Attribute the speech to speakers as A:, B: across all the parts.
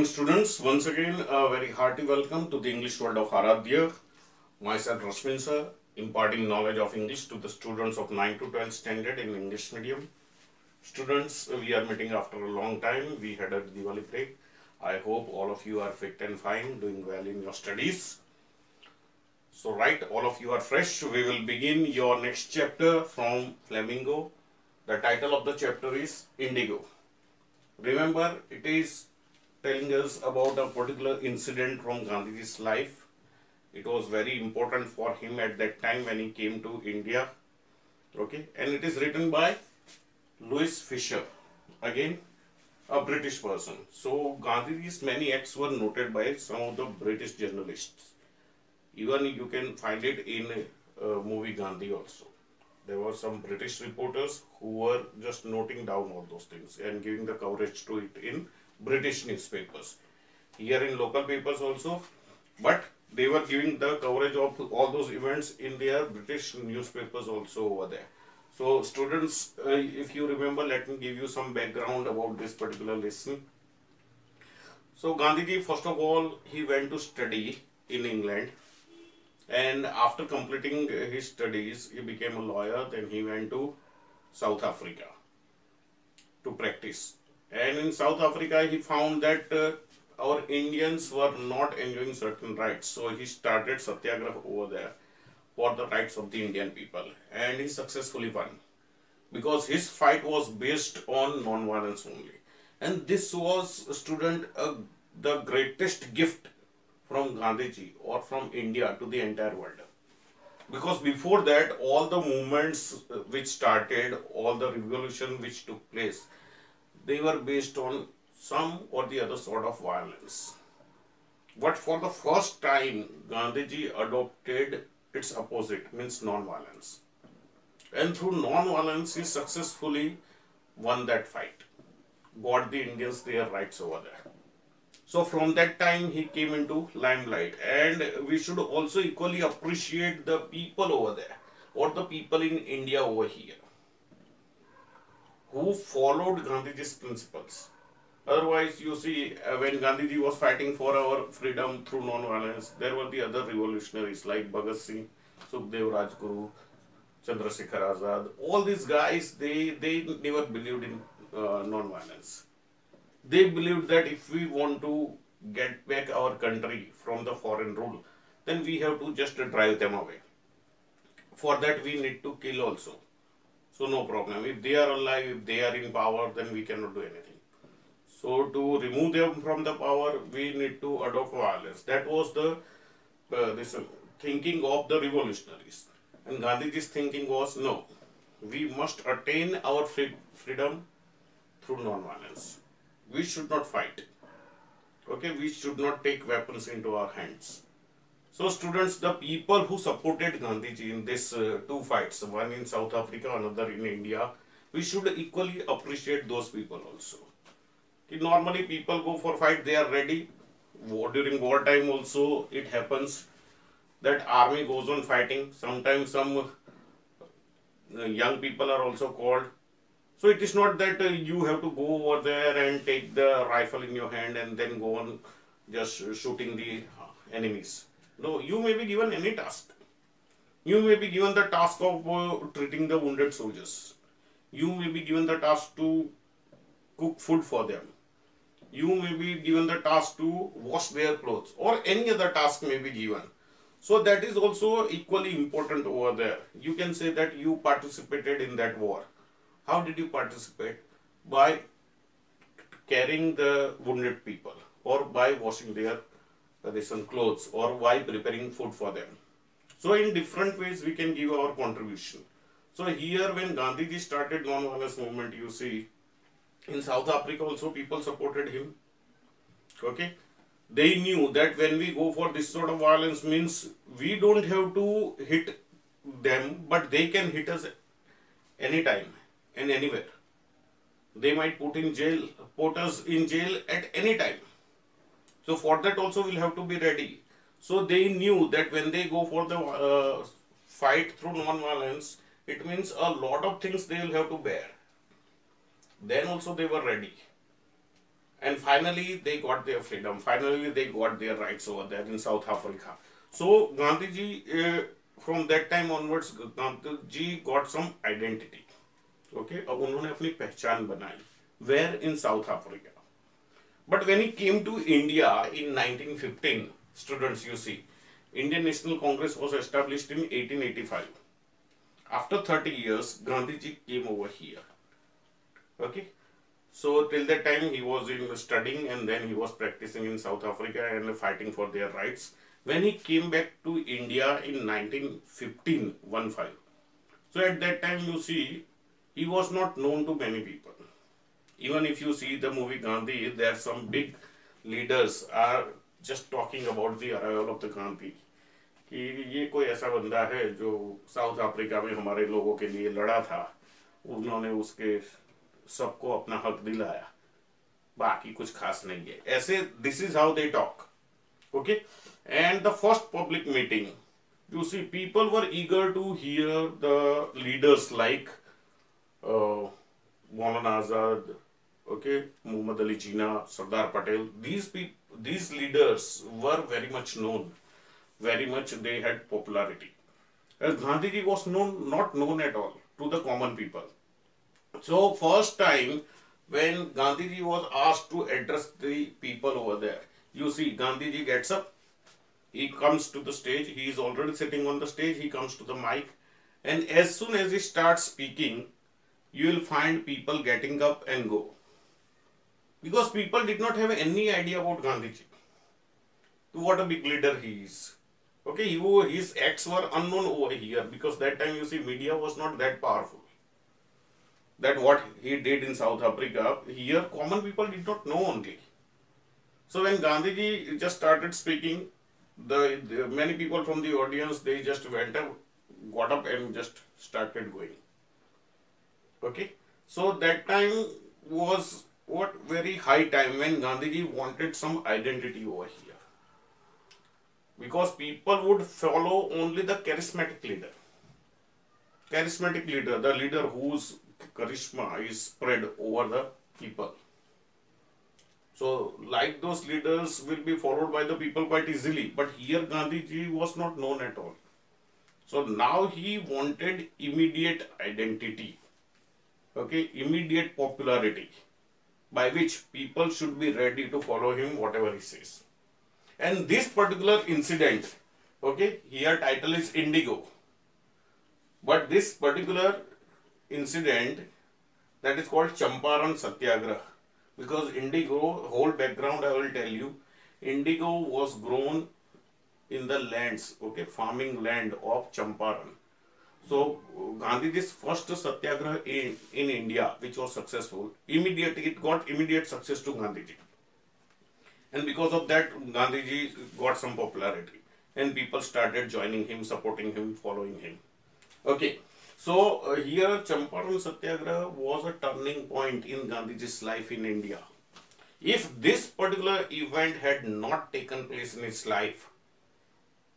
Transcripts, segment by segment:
A: students, once again a very hearty welcome to the English world of Aradhya. Myself Rashmin sir, imparting knowledge of English to the students of 9 to 12 standard in English medium. Students, we are meeting after a long time. We had a Diwali break. I hope all of you are fit and fine, doing well in your studies. So right, all of you are fresh. We will begin your next chapter from Flamingo. The title of the chapter is Indigo. Remember, it is telling us about a particular incident from Gandhiji's life. It was very important for him at that time when he came to India. Okay, and it is written by Louis Fisher, again a British person. So Gandhiji's many acts were noted by some of the British journalists. Even you can find it in movie Gandhi also. There were some British reporters who were just noting down all those things and giving the coverage to it in British newspapers. Here in local papers also, but they were giving the coverage of all those events in their British newspapers also over there. So students, if you remember, let me give you some background about this particular lesson. So Gandhiji, first of all, he went to study in England, and after completing his studies, he became a lawyer. Then he went to South Africa to practice. And in South Africa, he found that our Indians were not enjoying certain rights. So he started Satyagraha over there for the rights of the Indian people. And he successfully won. Because his fight was based on non-violence only. And this was, student, the greatest gift from Gandhiji or from India to the entire world. Because before that, all the movements which started, all the revolution which took place, they were based on some or the other sort of violence. But for the first time, Gandhiji adopted its opposite, means non-violence. And through non-violence, he successfully won that fight, got the Indians their rights over there. So from that time, he came into limelight. And we should also equally appreciate the people over there, or the people in India over here, who followed Gandhiji's principles. Otherwise, you see, when Gandhiji was fighting for our freedom through non-violence, there were the other revolutionaries like Bhagat Singh, Sukhdev Rajguru, Chandrasekhar Azad. All these guys, they never believed in non-violence. They believed that if we want to get back our country from the foreign rule, then we have to just drive them away. For that, we need to kill also. So no problem. If they are alive, if they are in power, then we cannot do anything. So to remove them from the power, we need to adopt violence. That was the this thinking of the revolutionaries. And Gandhiji's thinking was, no, we must attain our freedom through non-violence. We should not fight. Okay, we should not take weapons into our hands. So students, the people who supported Gandhiji in these two fights, one in South Africa, another in India, we should equally appreciate those people also. Normally people go for fight, they are ready. During wartime also it happens that army goes on fighting. Sometimes some young people are also called. So it is not that you have to go over there and take the rifle in your hand and then go on just shooting the enemies. No, you may be given any task. You may be given the task of treating the wounded soldiers. You may be given the task to cook food for them. You may be given the task to wash their clothes, or any other task may be given. So that is also equally important over there. You can say that you participated in that war. How did you participate? By carrying the wounded people, or by washing their clothes, or by preparing food for them. So in different ways we can give our contribution. So here when Gandhiji started non-violence movement, you see, in South Africa also people supported him. Okay, they knew that when we go for this sort of violence, means we don't have to hit them, but they can hit us anytime and anywhere. They might put us in jail at any time. So for that also we'll have to be ready. So they knew that when they go for the fight through non-violence, it means a lot of things they will have to bear. Then also they were ready. and finally they got their freedom. Finally they got their rights over there in South Africa. So Gandhiji, from that time onwards, Gandhiji got some identity. Okay, अब उन्होंने अपनी पहचान बनाई. Where? In South Africa. But when he came to India in 1915, students, you see, Indian National Congress was established in 1885. After 30 years, Gandhiji came over here. Okay. So till that time he was in studying, and then he was practicing in South Africa and fighting for their rights. When he came back to India in 1915, 15. So at that time, you see, he was not known to many people. Even if you see the movie Gandhi, there are some big leaders are just talking about the arrival of the Gandhi. कि ये कोई ऐसा बंदा है जो south Africa में हमारे लोगों के लिए लड़ा था, उन्होंने उसके सबको अपना हक दिलाया, बाकी कुछ खास नहीं है ऐसे. This is how they talk. Okay. And the first public meeting, you see, people were eager to hear the leaders like Maulana Azad, okay, Muhammad Ali Jinnah, Sardar Patel. These leaders were very much known, very much they had popularity. As Gandhiji was not known at all to the common people. So first time when Gandhiji was asked to address the people over there, you see, Gandhiji gets up, he comes to the stage, he is already sitting on the stage, he comes to the mic, and as soon as he starts speaking, you will find people getting up and go. Because people did not have any idea about Gandhiji. What a big leader he is. Okay, his acts were unknown over here, because that time, you see, media was not that powerful. That what he did in South Africa, here common people did not know only. So when Gandhiji just started speaking, the many people from the audience, they just went up, got up and just started going. Okay, so that time was what very high time when Gandhiji wanted some identity over here, because people would follow only the charismatic leader. Charismatic leader, the leader whose charisma is spread over the people. So like those leaders will be followed by the people quite easily. But here Gandhiji was not known at all. So now he wanted immediate identity. Okay, immediate popularity, by which people should be ready to follow him whatever he says. And this particular incident, okay, here title is Indigo. But this particular incident, that is called Champaran Satyagraha. Because indigo, whole background I will tell you, indigo was grown in the lands, okay, farming land of Champaran. So Gandhiji's first Satyagraha in India, which was successful, immediately it got immediate success to Gandhiji. And because of that, Gandhiji got some popularity. And people started joining him, supporting him, following him. Okay. So here Champaran Satyagraha was a turning point in Gandhiji's life in India. If this particular event had not taken place in his life,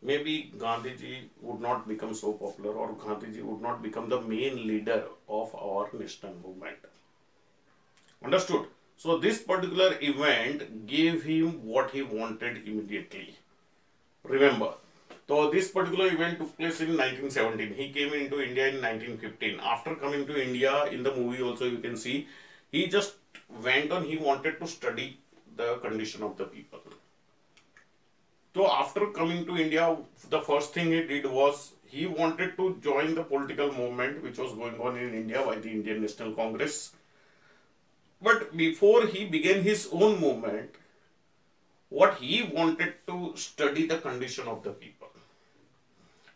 A: maybe Gandhiji would not become so popular, or Gandhiji would not become the main leader of our national movement. Understood? So this particular event gave him what he wanted immediately. Remember, so this particular event took place in 1917. He came into India in 1915. After coming to India, in the movie also you can see, he just went on, he wanted to study the condition of the people. So after coming to India, the first thing he did was, he wanted to join the political movement which was going on in India by the Indian National Congress. But before he began his own movement, what he wanted to study the condition of the people.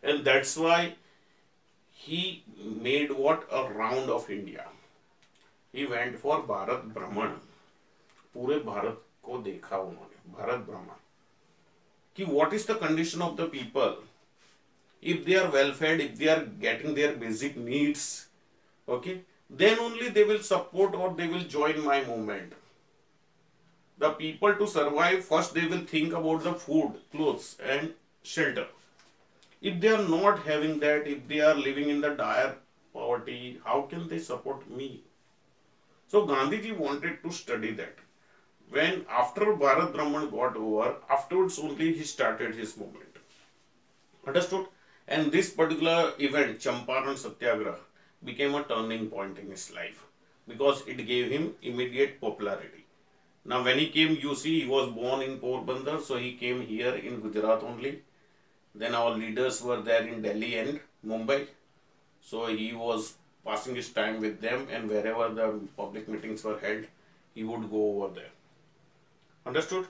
A: And that's why he made what? A round of India. He went for Bharat Brahman. पूरे भारत को देखा उन्होंने, Bharat Brahman. कि what is the condition of the people? If they are well fed, if they are getting their basic needs, okay, then only they will support or they will join my movement. The people, to survive, first they will think about the food, clothes and shelter. If they are not having that, if they are living in the dire poverty, how can they support me? So Gandhiji wanted to study that. when after Bharat Brahman got over, afterwards only he started his movement. Understood? And this particular event, Champaran Satyagraha, became a turning point in his life because it gave him immediate popularity. Now, when he came, you see, he was born in Porbandar, so he came here in Gujarat only. Then our leaders were there in Delhi and Mumbai, so he was passing his time with them, and wherever the public meetings were held, he would go over there. Understood?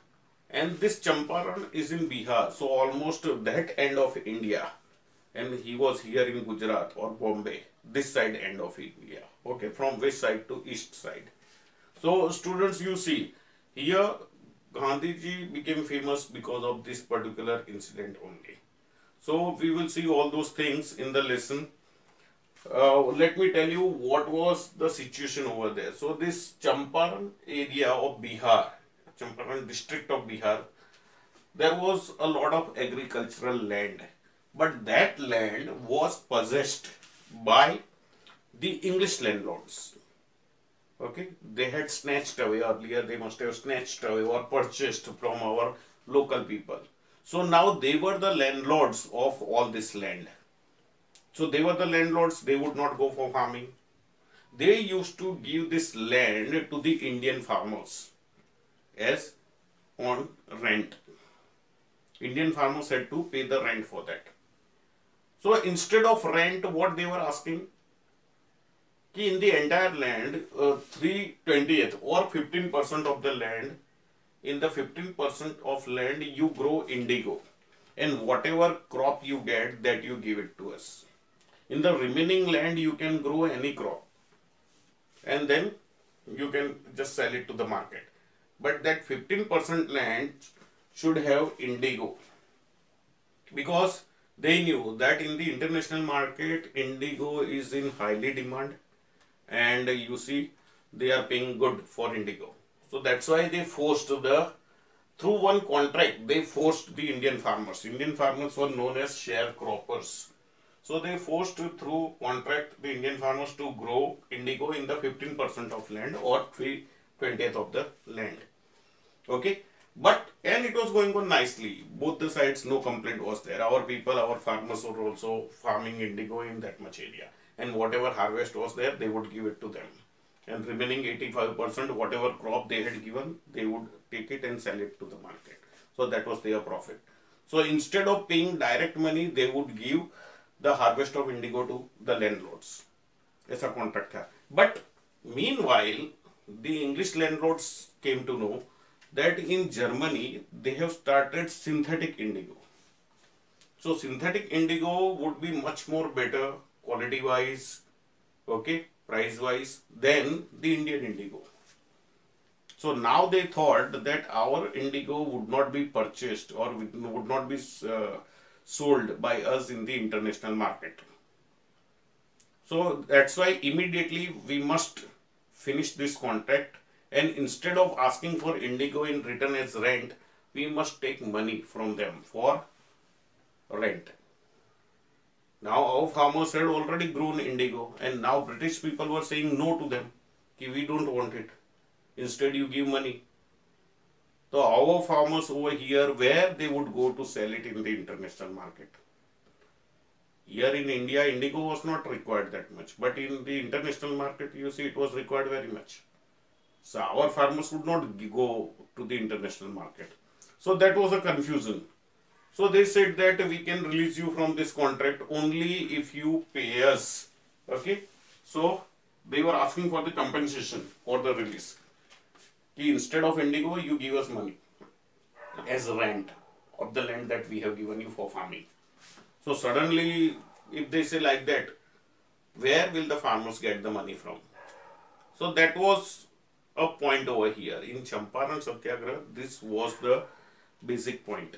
A: And this Champaran is in Bihar, so almost that end of India, and he was here in Gujarat or Bombay, this side end of India, okay, from west side to east side. So students, you see, here Gandhiji became famous because of this particular incident only. So we will see all those things in the lesson. Let me tell you what was the situation over there. So this Champaran area of Bihar, Champaran district of Bihar, there was a lot of agricultural land, but that land was possessed by the English landlords. Okay, they had snatched away earlier, they must have snatched away or purchased from our local people. So now they were the landlords of all this land. So they were the landlords, they would not go for farming. They used to give this land to the Indian farmers as on rent. Indian farmers had to pay the rent for that. So instead of rent, what they were asking, कि in the entire land, 3/20th or 15% of the land, in the 15% of land you grow indigo, and whatever crop you get, that you give it to us. In the remaining land you can grow any crop, and then you can just sell it to the market. But that 15% land should have indigo, because they knew that in the international market indigo is in highly demand, and you see they are paying good for indigo. So that's why they forced through one contract, they forced the Indian farmers. Indian farmers were known as sharecroppers. So they forced through contract the Indian farmers to grow indigo in the 15% of land or 3/20th of the land. Okay. And it was going on nicely. Both the sides, no complaint was there. Our people, our farmers were also farming indigo in that much area. And whatever harvest was there, they would give it to them. And remaining 85%, whatever crop they had given, they would take it and sell it to the market. So that was their profit. So instead of paying direct money, they would give the harvest of indigo to the landlords. It's a contract. But meanwhile, the English landlords came to know that in Germany, they have started synthetic indigo. So synthetic indigo would be much more better quality wise, okay, price wise than the Indian indigo. So now they thought that our indigo would not be purchased or would not be sold by us in the international market. So that's why immediately we must finish this contract, and instead of asking for indigo in return as rent, we must take money from them for rent. Now our farmers had already grown indigo, and now British people were saying no to them, कि we don't want it. Instead you give money. So our farmers over here, where they would go to sell it in the international market. Here in India, indigo was not required that much, but in the international market, you see, it was required very much. So our farmers would not go to the international market. So that was a confusion. So they said that we can release you from this contract only if you pay us. Okay. So they were asking for the compensation for the release. Instead of indigo, you give us money as rent of the land that we have given you for farming. So suddenly, if they say like that, where will the farmers get the money from? So that was a point over here. In Champaran Satyagraha, this was the basic point.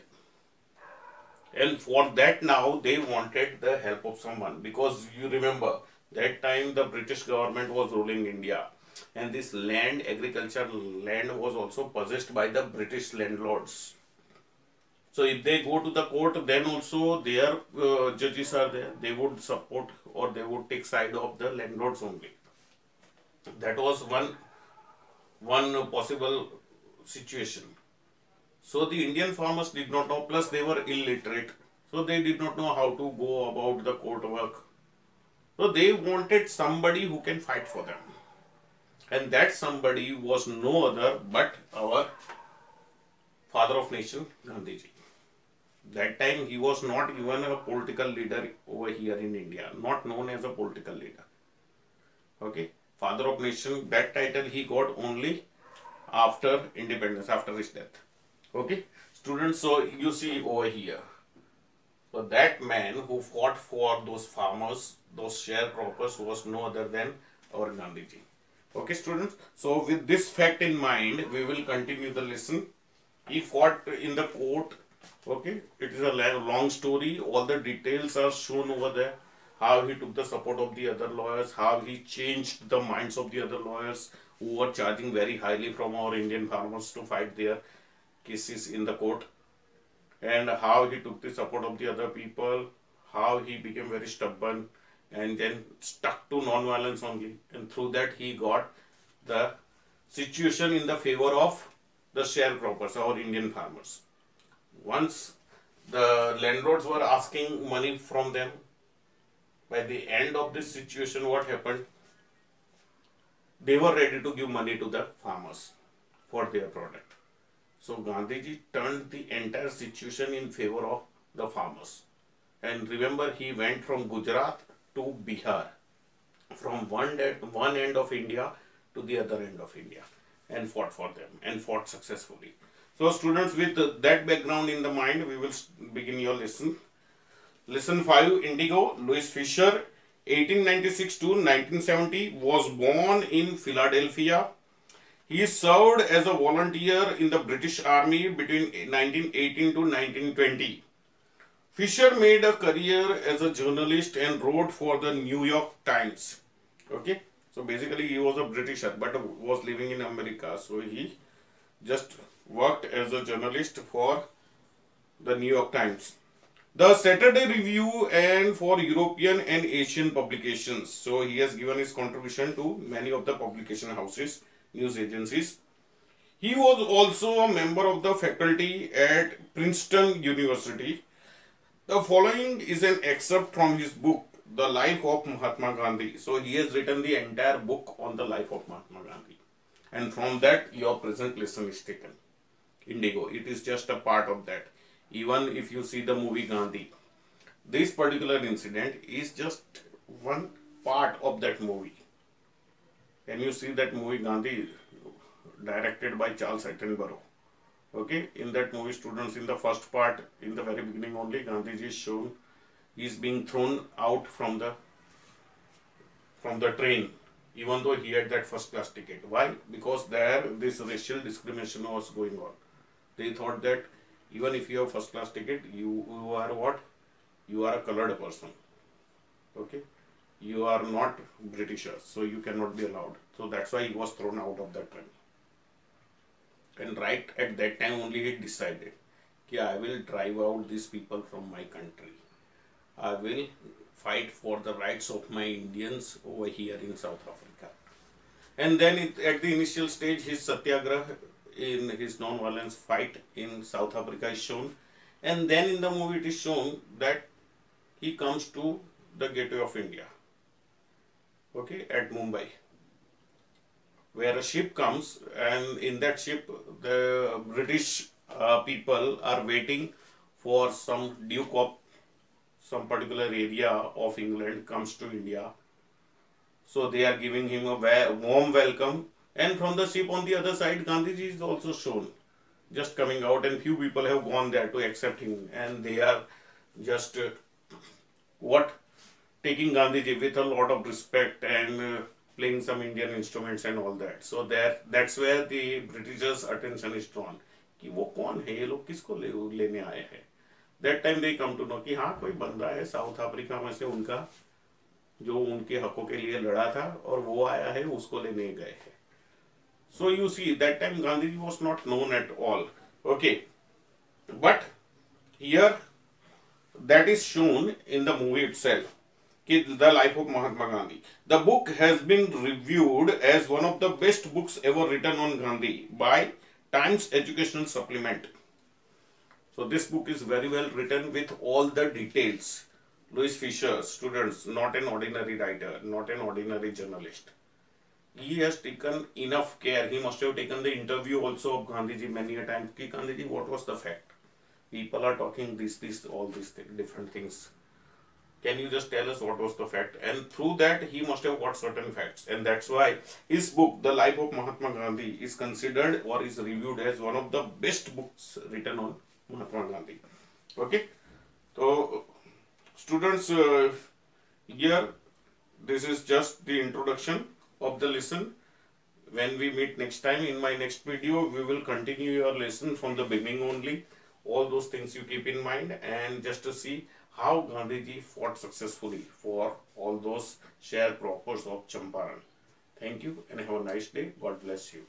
A: And for that now, they wanted the help of someone, because you remember, that time the British government was ruling India. And this land, agricultural land, was also possessed by the British landlords. So if they go to the court, then also their judges are there. They would support or they would take side of the landlords only. That was one possible situation. So the Indian farmers did not know, plus they were illiterate. So they did not know how to go about the court work. So they wanted somebody who can fight for them. And that somebody was no other but our father of nation, Gandhiji. That time he was not even a political leader over here in India, not known as a political leader. Okay, father of nation, that title he got only after independence, after his death. Okay, students, so you see over here. So that man who fought for those farmers, those sharecroppers, was no other than our Gandhiji. Okay, students, so with this fact in mind, we will continue the lesson. He fought in the court. Okay, it is a long story. All the details are shown over there. How he took the support of the other lawyers, how he changed the minds of the other lawyers who were charging very highly from our Indian farmers to fight their cases in the court, and how he took the support of the other people, how he became very stubborn and then stuck to non-violence only, and through that he got the situation in the favor of the sharecroppers, our Indian farmers. Once the landlords were asking money from them, by the end of this situation, what happened? They were ready to give money to the farmers for their product. So Gandhiji turned the entire situation in favor of the farmers. And remember, he went from Gujarat to Bihar, from one end of India to the other end of India, and fought for them, and fought successfully. So students, with that background in the mind, we will begin your lesson. Lesson 5, Indigo. Louis Fisher, 1896 to 1970, was born in Philadelphia. He served as a volunteer in the British Army between 1918 to 1920. Fisher made a career as a journalist and wrote for the New York Times. Okay, so basically he was a Britisher but was living in America. So he just worked as a journalist for the New York Times, the Saturday Review, and for European and Asian publications. So he has given his contribution to many of the publication houses, news agencies. He was also a member of the faculty at Princeton University. The following is an excerpt from his book, The Life of Mahatma Gandhi. So he has written the entire book on the life of Mahatma Gandhi. And from that your present lesson is taken. Indigo, it is just a part of that. Even if you see the movie Gandhi, this particular incident is just one part of that movie. Can you see that movie Gandhi, directed by Charles Attenborough? Okay, in that movie, students, in the first part, in the very beginning only, Gandhiji is shown, he is being thrown out from the train, even though he had that first class ticket. Why? Because there this racial discrimination was going on. They thought that even if you have first class ticket, you are what? You are a colored person. Okay, you are not Britishers, so you cannot be allowed. So that's why he was thrown out of that train. And right at that time only he decided that I will drive out these people from my country. I will fight for the rights of my Indians over here in South Africa. And then at the initial stage, his satyagraha, in his non-violence fight in South Africa, is shown. And then in the movie it is shown that he comes to the gateway of India, okay, at Mumbai, where a ship comes, and in that ship the British people are waiting for some Duke of some particular area of England comes to India. So they are giving him a warm welcome, and from the ship on the other side, Gandhiji is also shown just coming out, and few people have gone there to accept him, and they are just taking Gandhiji with a lot of respect and playing some Indian instruments and all that. So that's where the Britishers' attention is drawn. कि वो कौन है, ये लोग किसको लेने आए हैं. That time they come to know कि हाँ कोई बंदा है साउथ अफ्रीका में से उनका जो उनके हकों के लिए लड़ा था और वो आया है, उसको लेने गए हैं. So you see, that time Gandhiji was not known at all. Okay, but here that is shown in the movie itself. The Life of Mahatma Gandhi. The book has been reviewed as one of the best books ever written on Gandhi by Times Educational Supplement. So this book is very well written with all the details. Louis Fisher, students, not an ordinary writer, not an ordinary journalist. He has taken enough care. He must have taken the interview also of Gandhiji many a time. Ki Gandhiji, what was the fact? People are talking all these different things. Can you just tell us what was the fact? And through that, he must have got certain facts. And that's why his book, The Life of Mahatma Gandhi, is considered or is reviewed as one of the best books written on Mahatma Gandhi. Okay? So, students, here, this is just the introduction of the lesson. When we meet next time in my next video, we will continue your lesson from the beginning only. All those things you keep in mind, and just to see how Gandhiji fought successfully for all those sharecroppers of Champaran. Thank you and have a nice day. God bless you.